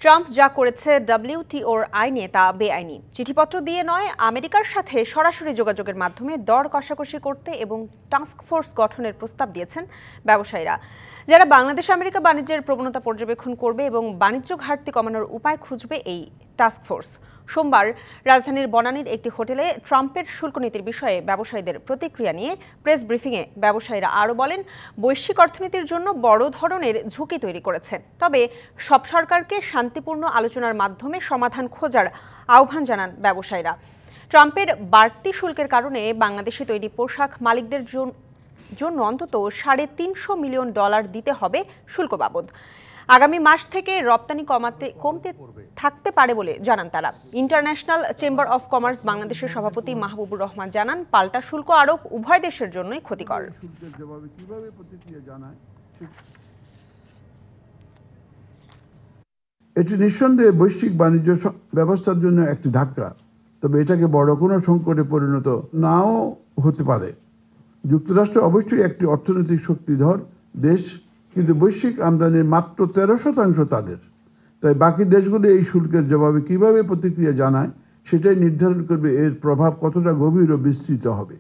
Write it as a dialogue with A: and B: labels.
A: Trump যা করেছে ডব্লিউটিওর আইনে তা বেআইনি। চিঠিপত্র দিয়ে নয়, আমেরিকার সাথে সরাসরি যোগাযোগের মাধ্যমে দর কষাকষি করতে এবং টাস্ক ফোর্স গঠনের প্রস্তাব দিয়েছেন ব্যবসায়ীরা, যারা বাংলাদেশ আমেরিকা বাণিজ্যের প্রবণতা পর্যবেক্ষণ করবে এবং বাণিজ্য ঘাটতি কমানোর উপায় খুঁজবে। এই টাস্ক ফোর্স সোমবার রাজধানীর বনানীর একটি হোটেলে ট্রাম্পের শুল্ক নীতির বিষয়ে ব্যবসায়ীদের প্রতিক্রিয়া নিয়ে প্রেস ব্রিফিংয়ে ব্যবসায়ীরা আরও বলেন, বৈশ্বিক অর্থনীতির জন্য বড় ধরনের ঝুঁকি তৈরি করেছে, তবে সব সরকারকে শান্তিপূর্ণ আলোচনার মাধ্যমে সমাধান খোঁজার আহ্বান জানান ব্যবসায়ীরা। ট্রাম্পের বাড়তি শুল্কের কারণে বাংলাদেশে তৈরি পোশাক মালিকদের জন্য অন্তত $350 মিলিয়ন দিতে হবে শুল্ক বাবদ। আগামী মাস থেকে রপ্তানি কমতে থাকতে পারে বলে জানান তারা। ইন্টারন্যাশনাল চেম্বার অফ কমার্স বাংলাদেশের সভাপতি মাহবুবুর রহমান জানান, পাল্টা শুল্ক আরোপ উভয় দেশের জন্যই ক্ষতিকর।
B: এটি নিঃসন্দেহে বৈশ্বিক বাণিজ্য ব্যবস্থার জন্য একটি ধাক্কা, তবে এটাকে বড় কোনো সংকটে পরিণত নাও হতে পারে। যুক্তরাষ্ট্র অবশ্যই একটি অর্থনৈতিক শক্তিধর দেশ, কিন্তু বৈশ্বিক আমদানির মাত্র 13% তাদের। তাই বাকি দেশগুলো এই শুল্কের জবাবে কিভাবে প্রতিক্রিয়া জানায় সেটাই নির্ধারণ করবে এর প্রভাব কতটা গভীর ও বিস্তৃত হবে।